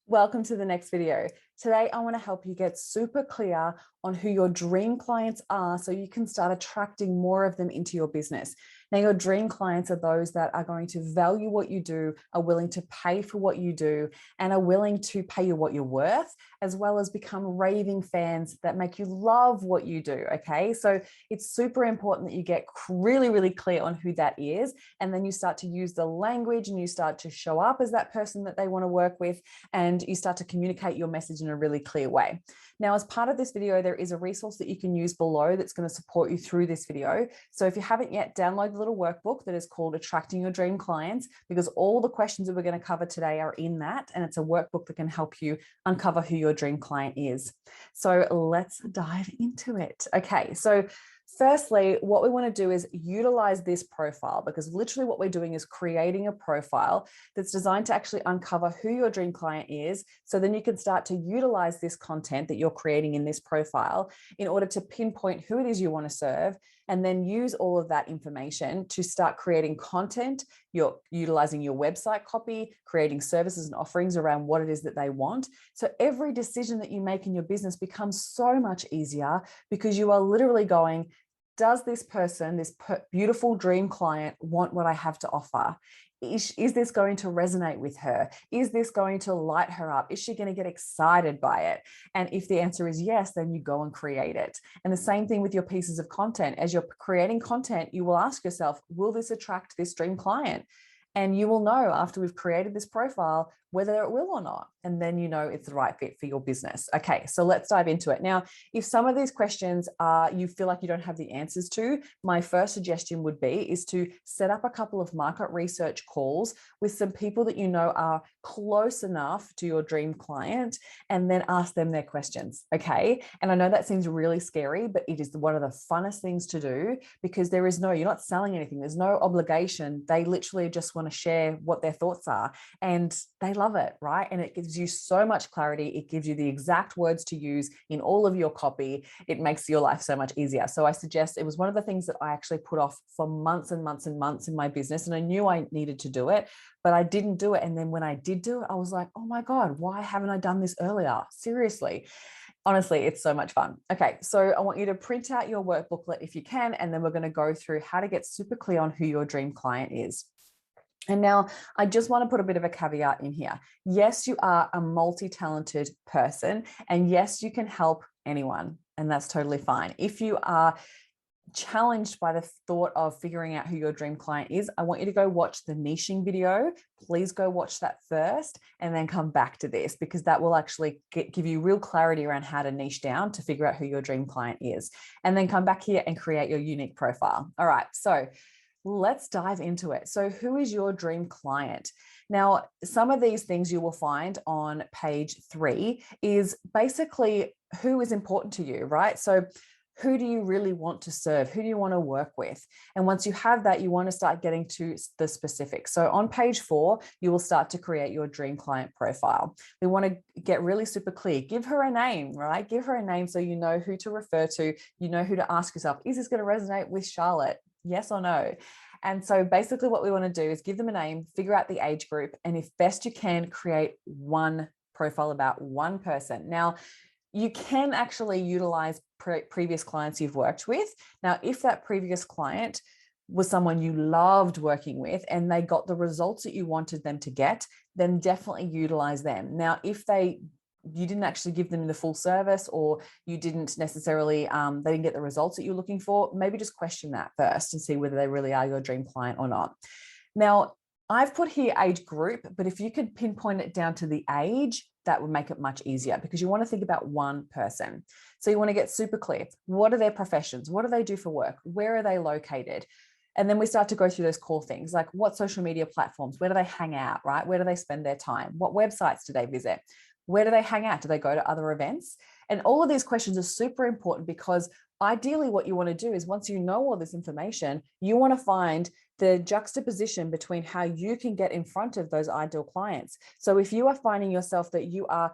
Welcome to the next video. Today, I want to help you get super clear on who your dream clients are so you can start attracting more of them into your business. Now, your dream clients are those that are going to value what you do, are willing to pay for what you do, and are willing to pay you what you're worth, as well as become raving fans that make you love what you do, okay? So it's super important that you get really, really clear on who that is, and then you start to use the language and you start to show up as that person that they want to work with, and you start to communicate your message in a really clear way. Now, as part of this video, there is a resource that you can use below that's going to support you through this video. So if you haven't yet, download the little workbook that is called Attracting Your Dream Clients, because all the questions that we're going to cover today are in that, and it's a workbook that can help you uncover who your dream client is. So let's dive into it. Okay, so firstly, what we want to do is utilize this profile, because literally what we're doing is creating a profile that's designed to actually uncover who your dream client is. So then you can start to utilize this content that you're creating in this profile in order to pinpoint who it is you want to serve, and then use all of that information to start creating content. You're utilizing your website copy, creating services and offerings around what it is that they want. So every decision that you make in your business becomes so much easier, because you are literally going, does this person, this beautiful dream client, want what I have to offer? Is this going to resonate with her? Is this going to light her up? Is she going to get excited by it? And if the answer is yes, then you go and create it. And the same thing with your pieces of content. As you're creating content, you will ask yourself, will this attract this dream client? And you will know after we've created this profile whether it will or not. And then you know it's the right fit for your business. Okay, so let's dive into it. Now, if some of these questions you feel like you don't have the answers to, my first suggestion would be is to set up a couple of market research calls with some people that you know are close enough to your dream client, and then ask them their questions. Okay. And I know that seems really scary, but it is one of the funnest things to do, because you're not selling anything. There's no obligation. They literally just want to share what their thoughts are, and they love it, right? And it gives you so much clarity. It gives you the exact words to use in all of your copy. It makes your life so much easier. So I suggest, it was one of the things that I actually put off for months and months and months in my business. And I knew I needed to do it, but I didn't do it. And then when I did do it, I was like, oh my God, why haven't I done this earlier? Seriously. Honestly, it's so much fun. Okay, so I want you to print out your work booklet if you can, and then we're going to go through how to get super clear on who your dream client is. And now I just want to put a bit of a caveat in here. Yes, you are a multi-talented person, and yes, you can help anyone, and that's totally fine. If you are challenged by the thought of figuring out who your dream client is, I want you to go watch the niching video. Please go watch that first, and then come back to this, because that will actually give you real clarity around how to niche down to figure out who your dream client is. And then come back here and create your unique profile. All right, so let's dive into it. So who is your dream client? Now, some of these things you will find on page 3 is basically who is important to you, right? So who do you really want to serve? Who do you want to work with? And once you have that, you want to start getting to the specifics. So on page 4, you will start to create your dream client profile. We want to get really super clear. Give her a name, right? Give her a name so you know who to refer to. You know who to ask yourself, is this going to resonate with Charlotte? Yes or no? And so basically what we want to do is give them a name, figure out the age group, and if best you can, create one profile about one person. Now, you can actually utilize previous clients you've worked with. Now, if that previous client was someone you loved working with and they got the results that you wanted them to get, then definitely utilize them. Now, if you didn't actually give them the full service, or you didn't necessarily, they didn't get the results that you're looking for, maybe just question that first and see whether they really are your dream client or not. Now, I've put here age group, but if you could pinpoint it down to the age, that would make it much easier, because you want to think about one person. So you want to get super clear. What are their professions? What do they do for work? Where are they located? And then we start to go through those core things, like what social media platforms, where do they hang out, right? Where do they spend their time? What websites do they visit? Where do they hang out? Do they go to other events? And all of these questions are super important, because ideally what you want to do is, once you know all this information, you want to find the juxtaposition between how you can get in front of those ideal clients. So if you are finding yourself that you are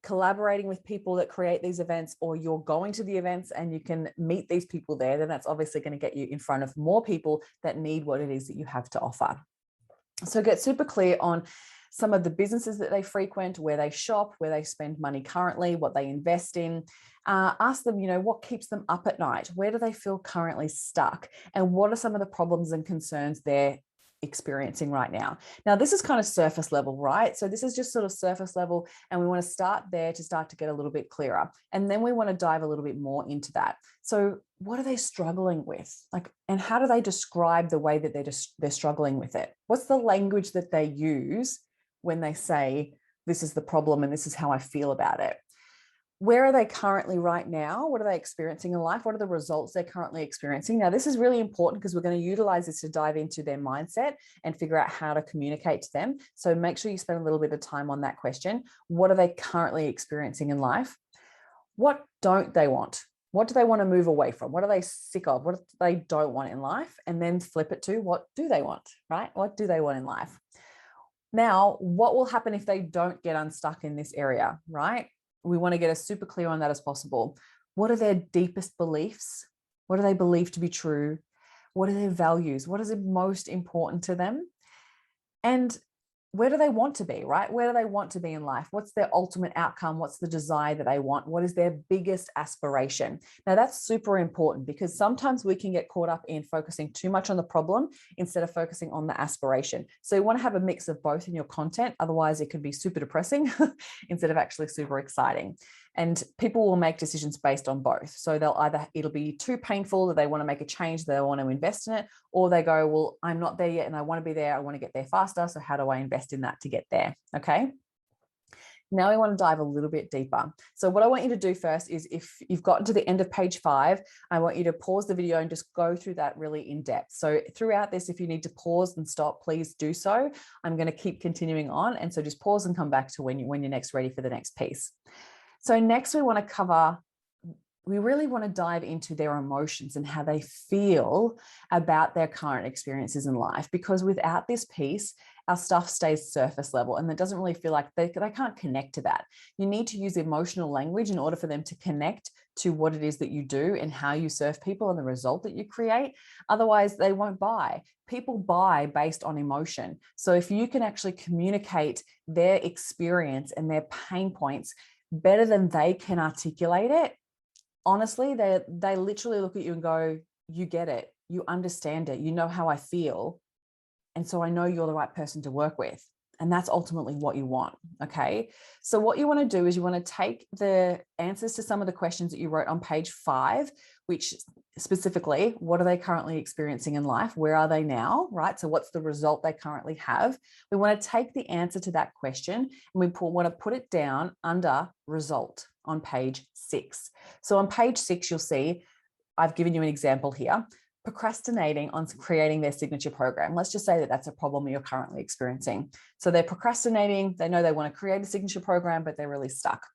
collaborating with people that create these events, or you're going to the events and you can meet these people there, then that's obviously going to get you in front of more people that need what it is that you have to offer. So get super clear on some of the businesses that they frequent, where they shop, where they spend money currently, what they invest in. Ask them, what keeps them up at night? Where do they feel currently stuck? And what are some of the problems and concerns they're experiencing right now? Now, this is kind of surface level, right? So this is just sort of surface level, and we want to start there to start to get a little bit clearer. And then we want to dive a little bit more into that. So what are they struggling with? And how do they describe the way that they're struggling with it? What's the language that they use when they say, this is the problem and this is how I feel about it? Where are they currently right now? What are they experiencing in life? What are the results they're currently experiencing? Now, this is really important because we're going to utilize this to dive into their mindset and figure out how to communicate to them. So make sure you spend a little bit of time on that question. What are they currently experiencing in life? What don't they want? What do they want to move away from? What are they sick of? What do they don't want in life? And then flip it to, what do they want, right? What do they want in life? Now, what will happen if they don't get unstuck in this area, right? We want to get as super clear on that as possible. What are their deepest beliefs? What do they believe to be true? What are their values? What is most important to them? And where do they want to be, right? Where do they want to be in life? What's their ultimate outcome? What's the desire that they want? What is their biggest aspiration? Now, that's super important because sometimes we can get caught up in focusing too much on the problem instead of focusing on the aspiration. So you want to have a mix of both in your content. Otherwise, it can be super depressing instead of actually super exciting. And people will make decisions based on both. So it'll be too painful that they want to make a change, they want to invest in it, or they go, well, I'm not there yet and I want to be there. I want to get there faster. So how do I invest in that to get there? Okay. Now we want to dive a little bit deeper. So what I want you to do first is, if you've gotten to the end of page 5, I want you to pause the video and just go through that really in depth. So throughout this, if you need to pause and stop, please do so. I'm going to keep continuing on. And so just pause and come back to when you're next ready for the next piece. So next we really want to dive into their emotions and how they feel about their current experiences in life, because without this piece, our stuff stays surface level and it doesn't really feel like they can't connect to that. You need to use emotional language in order for them to connect to what it is that you do and how you serve people and the result that you create. Otherwise, they won't buy. People buy based on emotion. So if you can actually communicate their experience and their pain points better than they can articulate it, honestly, they literally look at you and go, you get it, you understand it, you know how I feel. And so I know you're the right person to work with. And that's ultimately what you want. Okay. So what you want to do is you want to take the answers to some of the questions that you wrote on page 5, which specifically, what are they currently experiencing in life? Where are they now? Right. So what's the result they currently have? We want to take the answer to that question and we want to put it down under result on page 6. So on page 6, you'll see, I've given you an example here. Procrastinating on creating their signature program. Let's just say that that's a problem you're currently experiencing. So they're procrastinating. They know they want to create a signature program, but they're really stuck.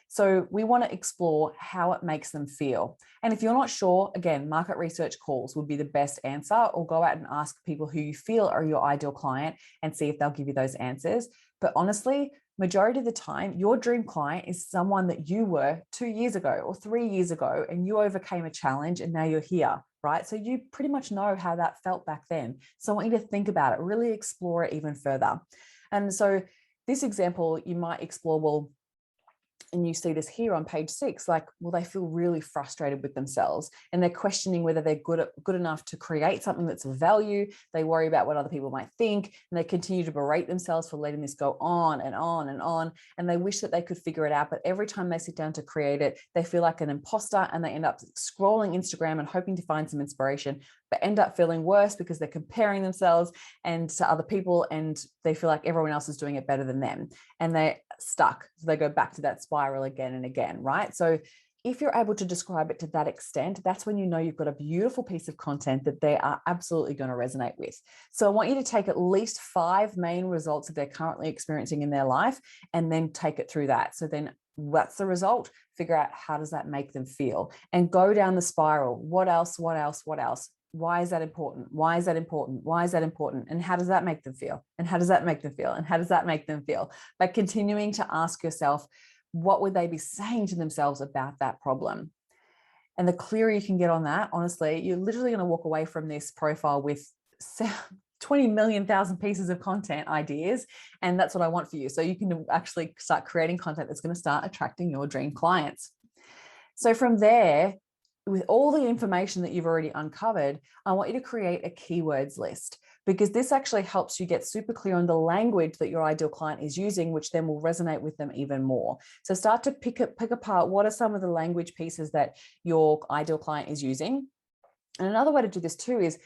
So we want to explore how it makes them feel. And if you're not sure, again, market research calls would be the best answer, or go out and ask people who you feel are your ideal client and see if they'll give you those answers. But honestly, majority of the time, your dream client is someone that you were 2 years ago or 3 years ago, and you overcame a challenge and now you're here, right? So you pretty much know how that felt back then. So I want you to think about it, really explore it even further. And so this example, you might explore, well, and you see this here on page 6, like, well, they feel really frustrated with themselves and they're questioning whether they're good enough to create something that's of value. They worry about what other people might think, and they continue to berate themselves for letting this go on and on and on. And they wish that they could figure it out, but every time they sit down to create it, they feel like an imposter and they end up scrolling Instagram and hoping to find some inspiration, but end up feeling worse because they're comparing themselves and to other people, and they feel like everyone else is doing it better than them, and they're stuck. So they go back to that spiral again and again, right? So if you're able to describe it to that extent, that's when you know you've got a beautiful piece of content that they are absolutely going to resonate with. So I want you to take at least 5 main results that they're currently experiencing in their life and then take it through that. So then what's the result? Figure out how does that make them feel, and go down the spiral. What else? What else? What else? Why is that important? Why is that important? Why is that important? And how does that make them feel? And how does that make them feel? And how does that make them feel? By continuing to ask yourself, what would they be saying to themselves about that problem? And the clearer you can get on that, honestly, you're literally going to walk away from this profile with 20 million thousand pieces of content ideas. And that's what I want for you. So you can actually start creating content that's going to start attracting your dream clients. So from there, with all the information that you've already uncovered, I want you to create a keywords list, because this actually helps you get super clear on the language that your ideal client is using, which then will resonate with them even more. So start to pick apart what are some of the language pieces that your ideal client is using. And another way to do this too is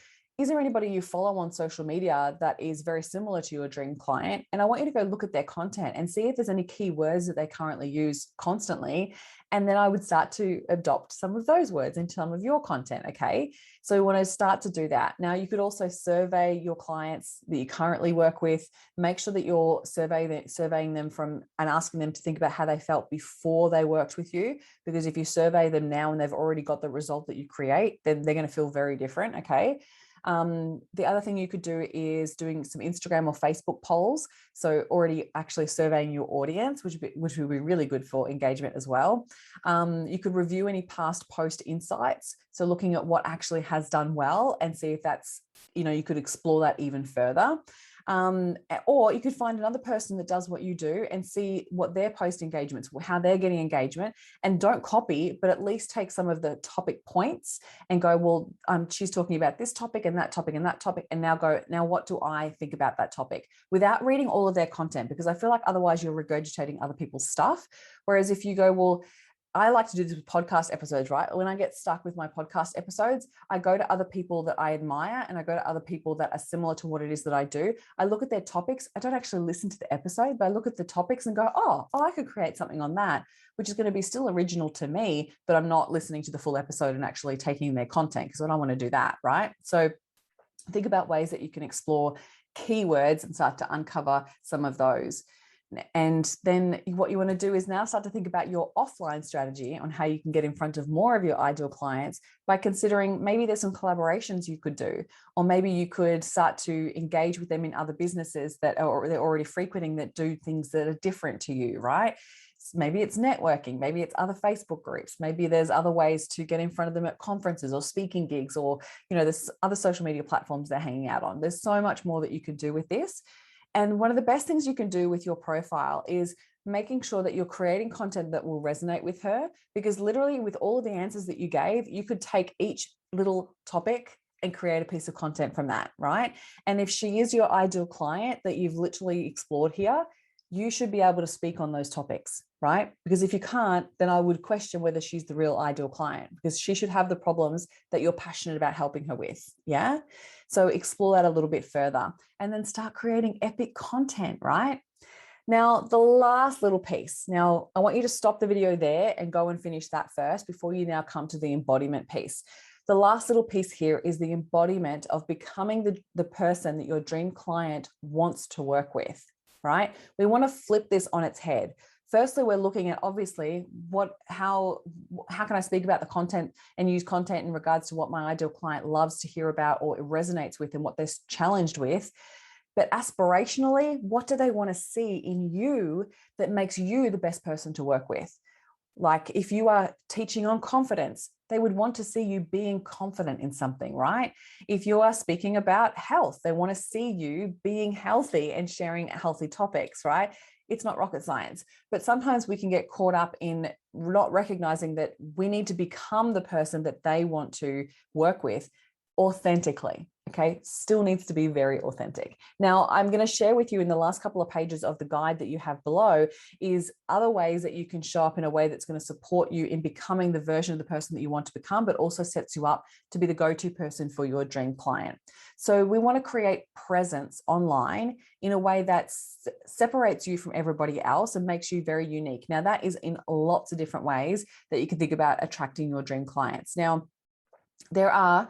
there anybody you follow on social media that is very similar to your dream client? And I want you to go look at their content and see if there's any keywords that they currently use constantly. And then I would start to adopt some of those words into some of your content. Okay. So you want to start to do that. Now, you could also survey your clients that you currently work with. Make sure that you're surveying them from and asking them to think about how they felt before they worked with you. Because if you survey them now and they've already got the result that you create, then they're going to feel very different. Okay. The other thing you could do is doing some Instagram or Facebook polls. So already actually surveying your audience, which would be really good for engagement as well. You could review any past post insights. So looking at what actually has done well and see if that's, you could explore that even further. Or you could find another person that does what you do and see what their post engagements, how they're getting engagement, and don't copy, but at least take some of the topic points and go, well, she's talking about this topic and that topic and that topic. And now what do I think about that topic, without reading all of their content? Because I feel like otherwise you're regurgitating other people's stuff. Whereas if you go, well, I like to do this with podcast episodes, right? When I get stuck with my podcast episodes, I go to other people that I admire and I go to other people that are similar to what it is that I do. I look at their topics. I don't actually listen to the episode, but I look at the topics and go, oh, I could create something on that, which is going to be still original to me, but I'm not listening to the full episode and actually taking their content, because I don't want to do that, right? So think about ways that you can explore keywords and start to uncover some of those. And then what you want to do is now start to think about your offline strategy on how you can get in front of more of your ideal clients by considering maybe there's some collaborations you could do, or maybe you could start to engage with them in other businesses that are they're already frequenting, that do things that are different to you, right? Maybe it's networking, maybe it's other Facebook groups, maybe there's other ways to get in front of them at conferences or speaking gigs, or, there's other social media platforms they're hanging out on. There's so much more that you can do with this. And one of the best things you can do with your profile is making sure that you're creating content that will resonate with her, because literally with all of the answers that you gave, you could take each little topic and create a piece of content from that, right? And if she is your ideal client that you've literally explored here, you should be able to speak on those topics, right? Because if you can't, then I would question whether she's the real ideal client, because she should have the problems that you're passionate about helping her with. Yeah. So explore that a little bit further and then start creating epic content, right? Now, the last little piece. Now, I want you to stop the video there and go and finish that first before you now come to the embodiment piece. The last little piece here is the embodiment of becoming the person that your dream client wants to work with, right? We want to flip this on its head. Firstly, we're looking at obviously how can I speak about the content and use content in regards to what my ideal client loves to hear about or it resonates with and what they're challenged with. But aspirationally, what do they want to see in you that makes you the best person to work with? Like if you are teaching on confidence, they would want to see you being confident in something, right? If you are speaking about health, they want to see you being healthy and sharing healthy topics, right? It's not rocket science, but sometimes we can get caught up in not recognizing that we need to become the person that they want to work with authentically. Okay, still needs to be very authentic. Now, I'm going to share with you in the last couple of pages of the guide that you have below is other ways that you can show up in a way that's going to support you in becoming the version of the person that you want to become, but also sets you up to be the go-to person for your dream client. So we want to create presence online in a way that separates you from everybody else and makes you very unique. Now, that is in lots of different ways that you can think about attracting your dream clients. Now, there are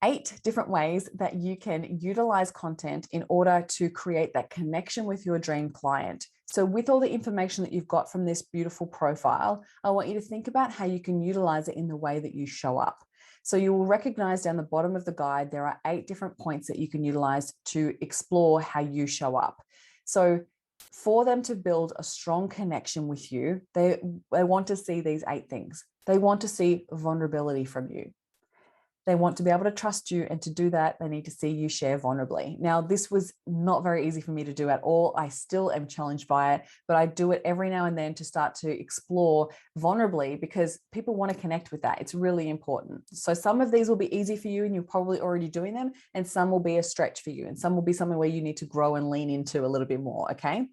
8 different ways that you can utilize content in order to create that connection with your dream client. So with all the information that you've got from this beautiful profile, I want you to think about how you can utilize it in the way that you show up. So you will recognize down the bottom of the guide, there are 8 different points that you can utilize to explore how you show up. So for them to build a strong connection with you, they want to see these 8 things. They want to see vulnerability from you. They want to be able to trust you, and to do that, they need to see you share vulnerably. Now, this was not very easy for me to do at all. I still am challenged by it, but I do it every now and then to start to explore vulnerably, because people want to connect with that. It's really important. So some of these will be easy for you and you're probably already doing them, and some will be a stretch for you, and some will be something where you need to grow and lean into a little bit more, okay?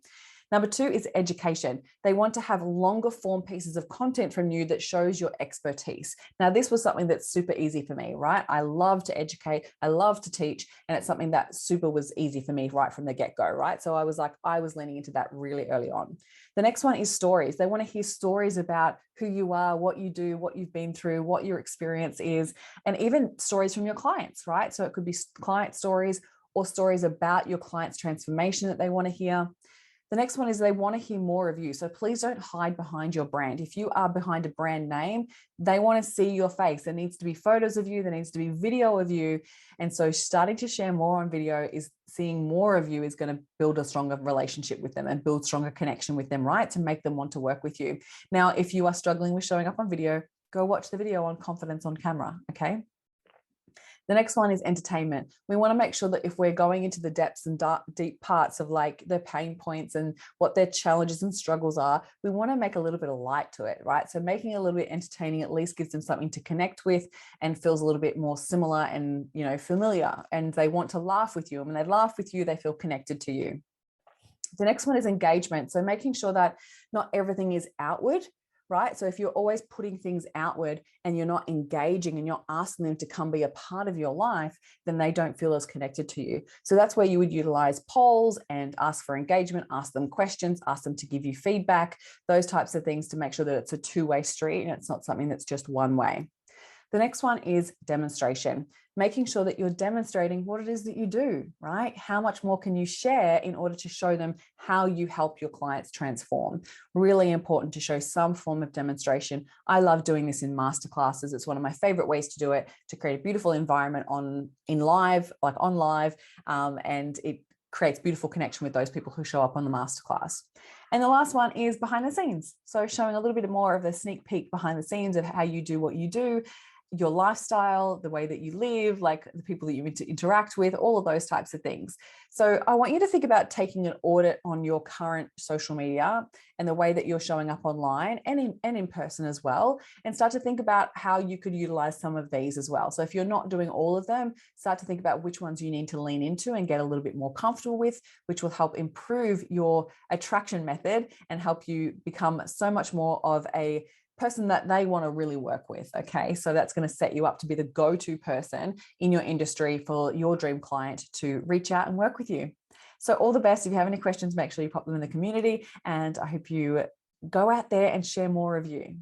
Number 2 is education. They want to have longer form pieces of content from you that shows your expertise. Now, this was something that's super easy for me, right? I love to educate, I love to teach, and it's something that super was easy for me right from the get-go, right? So I was leaning into that really early on. The next one is stories. They want to hear stories about who you are, what you do, what you've been through, what your experience is, and even stories from your clients, right? So it could be client stories or stories about your client's transformation that they want to hear. The next one is they want to hear more of you. So please don't hide behind your brand. If you are behind a brand name, they want to see your face. There needs to be photos of you. There needs to be video of you. And so starting to share more on video, is seeing more of you, is going to build a stronger relationship with them and build stronger connection with them, right? To make them want to work with you. Now, if you are struggling with showing up on video, go watch the video on Confidence on Camera, okay? The next one is entertainment. We want to make sure that if we're going into the depths and deep parts of like their pain points and what their challenges and struggles are, we want to make a little bit of light to it, right? So making it a little bit entertaining at least gives them something to connect with and feels a little bit more similar and, you know, familiar. And they want to laugh with you. And when they laugh with you, they feel connected to you. The next one is engagement. So making sure that not everything is outward, right? So if you're always putting things outward and you're not engaging and you're asking them to come be a part of your life, then they don't feel as connected to you. So that's where you would utilize polls and ask for engagement, ask them questions, ask them to give you feedback, those types of things to make sure that it's a two-way street and it's not something that's just one way. The next one is demonstration, making sure that you're demonstrating what it is that you do, right? How much more can you share in order to show them how you help your clients transform? Really important to show some form of demonstration. I love doing this in masterclasses. It's one of my favorite ways to do it, to create a beautiful environment on live, and it creates beautiful connection with those people who show up on the masterclass. And the last one is behind the scenes. So showing a little bit more of the sneak peek behind the scenes of how you do what you do, your lifestyle, the way that you live, like the people that you interact with, all of those types of things. So I want you to think about taking an audit on your current social media and the way that you're showing up online and in person as well, and start to think about how you could utilize some of these as well. So if you're not doing all of them, start to think about which ones you need to lean into and get a little bit more comfortable with, which will help improve your attraction method and help you become so much more of a person that they want to really work with. Okay, so that's going to set you up to be the go-to person in your industry for your dream client to reach out and work with you. So all the best. If you have any questions, make sure you pop them in the community, and I hope you go out there and share more of you.